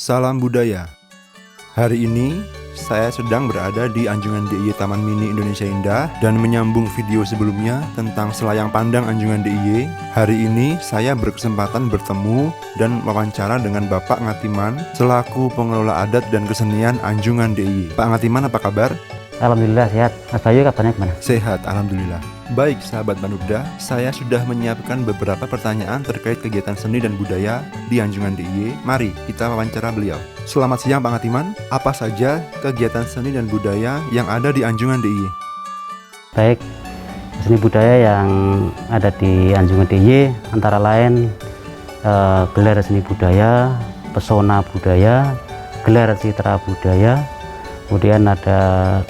Salam budaya. Hari ini saya sedang berada di Anjungan DIY Taman Mini Indonesia Indah dan menyambung video sebelumnya tentang selayang pandang Anjungan DIY. Hari ini saya berkesempatan bertemu dan wawancara dengan Bapak Ngatiman selaku pengelola adat dan kesenian Anjungan DIY. Pak Ngatiman, apa kabar? Alhamdulillah sehat. Mas Bayu kabarnya gimana? Sehat, alhamdulillah. Baik sahabat Manubda, saya sudah menyiapkan beberapa pertanyaan terkait kegiatan seni dan budaya di Anjungan DIY. Mari kita wawancara beliau. Selamat siang Pak Ngatiman, apa saja kegiatan seni dan budaya yang ada di Anjungan DIY? Baik, seni budaya yang ada di Anjungan DIY antara lain gelar seni budaya, pesona budaya, gelar citra budaya, kemudian ada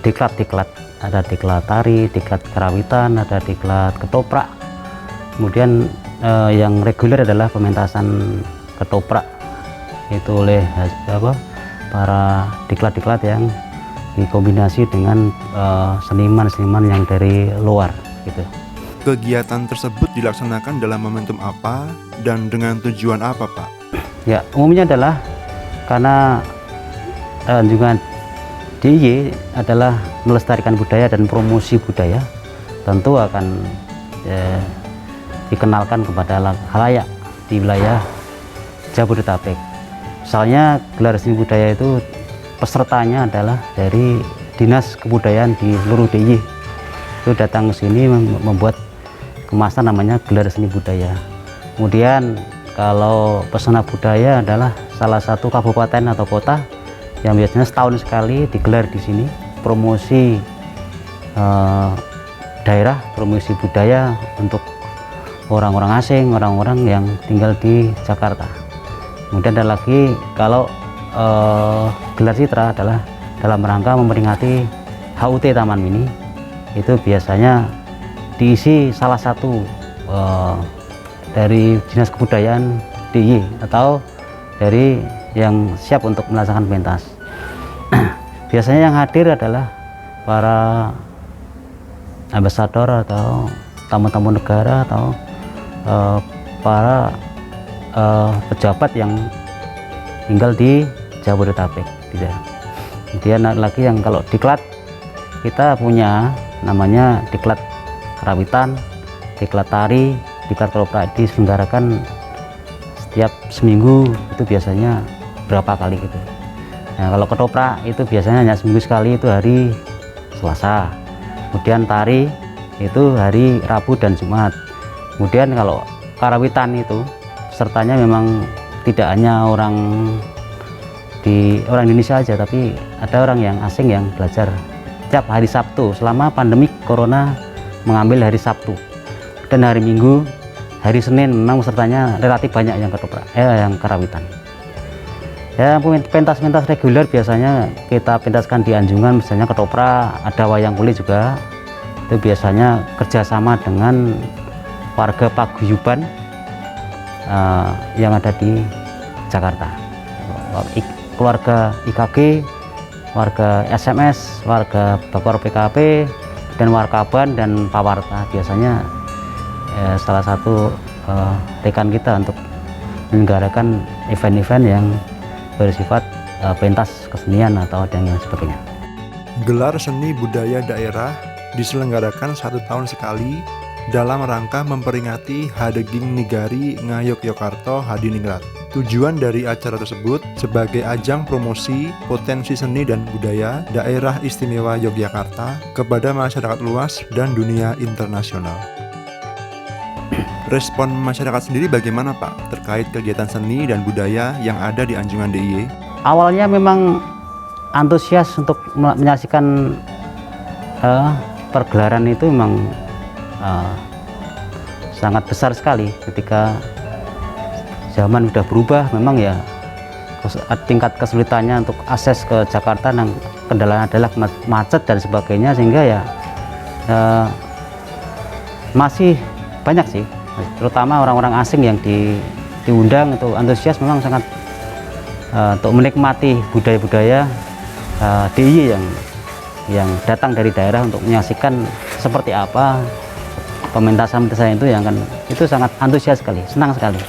diklat-diklat, ada diklat tari, diklat kerawitan, ada diklat ketoprak. Kemudian yang reguler adalah pementasan ketoprak itu oleh para diklat-diklat yang dikombinasi dengan seniman-seniman yang dari luar gitu. Kegiatan tersebut dilaksanakan dalam momentum apa dan dengan tujuan apa, Pak? Ya, umumnya adalah karena Anjungan DIY adalah melestarikan budaya dan promosi budaya, tentu akan dikenalkan kepada khalayak di wilayah Jabodetabek. Misalnya gelar seni budaya itu pesertanya adalah dari Dinas Kebudayaan di seluruh DIY. Itu datang ke sini membuat kemasan namanya gelar seni budaya. Kemudian kalau pesona budaya adalah salah satu kabupaten atau kota yang biasanya setahun sekali digelar di sini promosi daerah, promosi budaya untuk orang-orang asing, orang-orang yang tinggal di Jakarta. Kemudian ada lagi kalau gelar citra adalah dalam rangka memperingati HUT Taman Mini. Itu biasanya diisi salah satu dari Dinas Kebudayaan DIY atau dari yang siap untuk melaksanakan pentas. Biasanya yang hadir adalah para ambasador atau tamu-tamu negara atau para pejabat yang tinggal di Jabodetabek gitu. Kemudian lagi yang kalau diklat, kita punya namanya diklat kerawitan, diklat tari, diklat ketoprak, diselenggarakan setiap seminggu. Itu biasanya berapa kali gitu. Nah, kalau ketoprak itu biasanya hanya seminggu sekali, itu hari Selasa. Kemudian tari itu hari Rabu dan Jumat. Kemudian kalau karawitan itu pesertanya memang tidak hanya orang Indonesia saja, tapi ada orang yang asing yang belajar setiap hari Sabtu. Selama pandemi Corona mengambil hari Sabtu, dan hari Minggu, hari Senin memang pesertanya relatif banyak yang ketoprak, yang karawitan. Ya, pentas-pentas reguler biasanya kita pentaskan di Anjungan, misalnya ketoprak, ada wayang kulit juga. Itu biasanya kerjasama dengan warga paguyuban yang ada di Jakarta, keluarga IKG, warga SMS, warga Bapor PKP, dan Warkaban dan Pawarta. Biasanya salah satu rekan kita untuk menyelenggarakan event-event yang bersifat pentas kesenian atau dan yang sebagainya. Gelar seni budaya daerah diselenggarakan 1 tahun sekali dalam rangka memperingati Hadeging Nigari Ngayogyakarta Hadiningrat. Tujuan dari acara tersebut sebagai ajang promosi potensi seni dan budaya daerah istimewa Yogyakarta kepada masyarakat luas dan dunia internasional. Respon masyarakat sendiri bagaimana, Pak, terkait kegiatan seni dan budaya yang ada di Anjungan DIY? Awalnya memang antusias untuk menyaksikan pergelaran itu memang sangat besar sekali. Ketika zaman sudah berubah, memang ya tingkat kesulitannya untuk akses ke Jakarta dan kendalanya adalah macet dan sebagainya, sehingga ya masih banyak sih, terutama orang-orang asing yang diundang itu antusias memang sangat untuk menikmati budaya-budaya DIY yang datang dari daerah untuk menyaksikan seperti apa pementasan itu, yang kan itu sangat antusias sekali, senang sekali.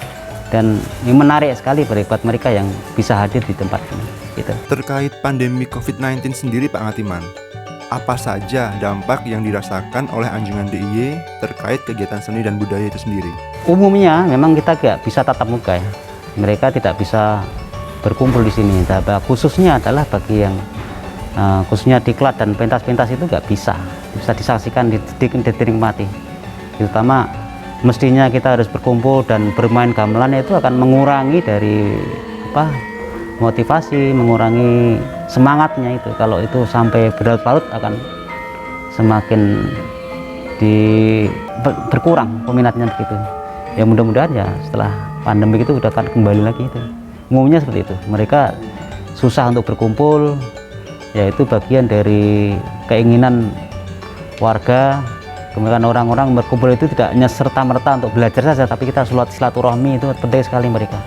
dan ini menarik sekali buat mereka yang bisa hadir di tempat ini gitu. Terkait pandemi COVID-19 sendiri Pak Ngatiman, apa saja dampak yang dirasakan oleh Anjungan DIY terkait kegiatan seni dan budaya itu sendiri? Umumnya memang kita nggak bisa tatap muka ya, mereka tidak bisa berkumpul di sini. Tapi khususnya adalah bagi yang khususnya diklat dan pentas-pentas itu nggak bisa disaksikan, dinikmati. Terutama mestinya kita harus berkumpul dan bermain gamelan, itu akan mengurangi dari motivasi, mengurangi semangatnya itu. Kalau itu sampai berlarut-larut akan semakin berkurang peminatnya begitu. Ya mudah-mudahan ya setelah pandemi itu udah akan kembali lagi itu. Umumnya seperti itu. Mereka susah untuk berkumpul, yaitu bagian dari keinginan warga. Kemudian orang-orang berkumpul itu tidak hanya serta-merta untuk belajar saja, tapi kita silaturahmi itu penting sekali mereka.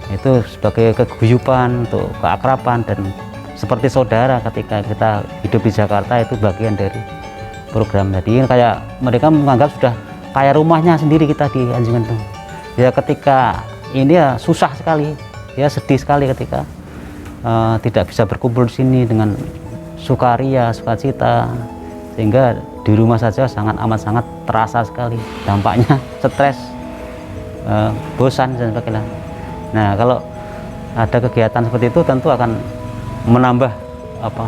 Itu sebagai keguyuban, untuk keakraban, dan seperti saudara ketika kita hidup di Jakarta, itu bagian dari program. Jadi kayak mereka menganggap sudah kayak rumahnya sendiri kita di Anjungan itu. Ya ketika ini ya susah sekali, ya sedih sekali ketika tidak bisa berkumpul di sini dengan sukaria, sukacita, sehingga di rumah saja sangat terasa sekali dampaknya, stres, bosan dan sebagainya. Nah kalau ada kegiatan seperti itu tentu akan menambah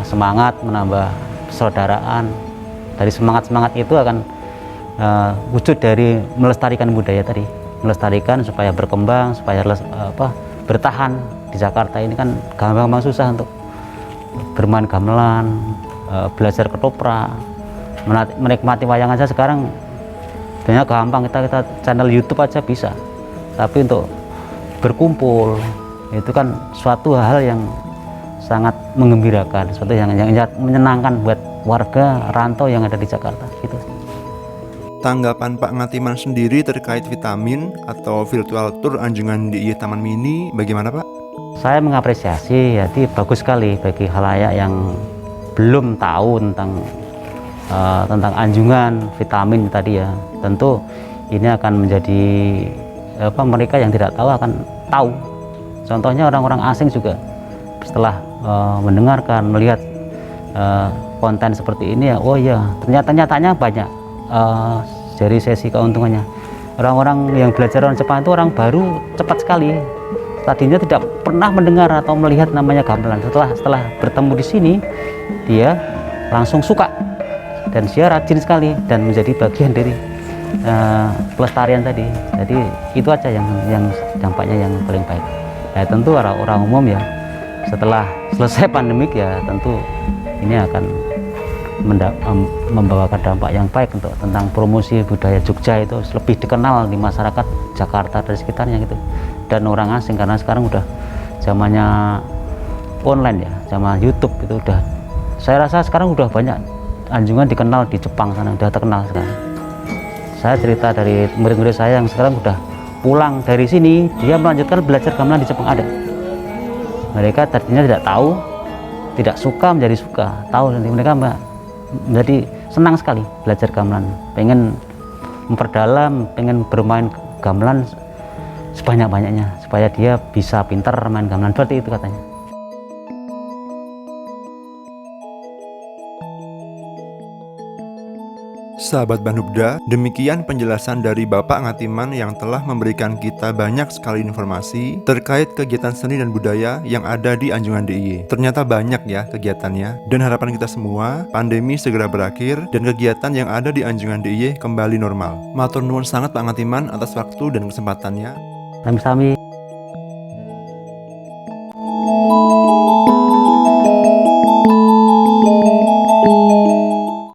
semangat, menambah persaudaraan. Dari semangat itu akan wujud dari melestarikan budaya tadi, melestarikan supaya berkembang, supaya bertahan. Di Jakarta ini kan gampang susah untuk bermain gamelan, belajar ketoprak, menikmati wayang aja sekarang banyak gampang, kita channel YouTube aja bisa. Tapi untuk berkumpul itu kan suatu hal yang sangat menggembirakan, suatu yang menyenangkan buat warga rantau yang ada di Jakarta gitu. Tanggapan Pak Ngatiman sendiri terkait vitamin atau virtual tour Anjungan DIY Taman Mini bagaimana Pak? Saya mengapresiasi, jadi bagus sekali bagi khalayak yang belum tahu tentang Anjungan vitamin tadi ya. Tentu ini akan menjadi mereka yang tidak tahu akan tahu. Contohnya orang-orang asing juga setelah mendengarkan, melihat konten seperti ini ya, oh ya ternyata banyak dari sesi keuntungannya. Orang-orang yang belajar orang Jepang itu orang baru cepat sekali. Tadinya tidak pernah mendengar atau melihat namanya gamelan. Setelah bertemu di sini, dia langsung suka dan dia rajin sekali dan menjadi bagian dari pelestarian tadi. Jadi itu aja yang dampaknya yang paling baik. Ya tentu orang umum ya setelah selesai pandemik ya tentu ini akan membawakan dampak yang baik untuk tentang promosi budaya Jogja itu lebih dikenal di masyarakat Jakarta dan sekitarnya gitu, dan orang asing, karena sekarang udah zamannya online ya, zaman YouTube itu udah, saya rasa sekarang udah banyak Anjungan dikenal di Jepang sana, udah terkenal sekarang. Saya cerita dari murid-murid saya yang sekarang udah pulang dari sini, dia melanjutkan belajar gamelan di Jepang ada. Mereka tadinya tidak tahu, tidak suka menjadi suka, tahu, nanti mereka menjadi senang sekali belajar gamelan, pengen memperdalam, pengen bermain gamelan sebanyak-banyaknya supaya dia bisa pintar main gamelan, seperti itu katanya. Sahabat Banubda, demikian penjelasan dari Bapak Ngatiman yang telah memberikan kita banyak sekali informasi terkait kegiatan seni dan budaya yang ada di Anjungan DIY. Ternyata banyak ya kegiatannya, dan harapan kita semua pandemi segera berakhir dan kegiatan yang ada di Anjungan DIY kembali normal. Matur nuwun sangat Pak Ngatiman atas waktu dan kesempatannya. Sami-sami.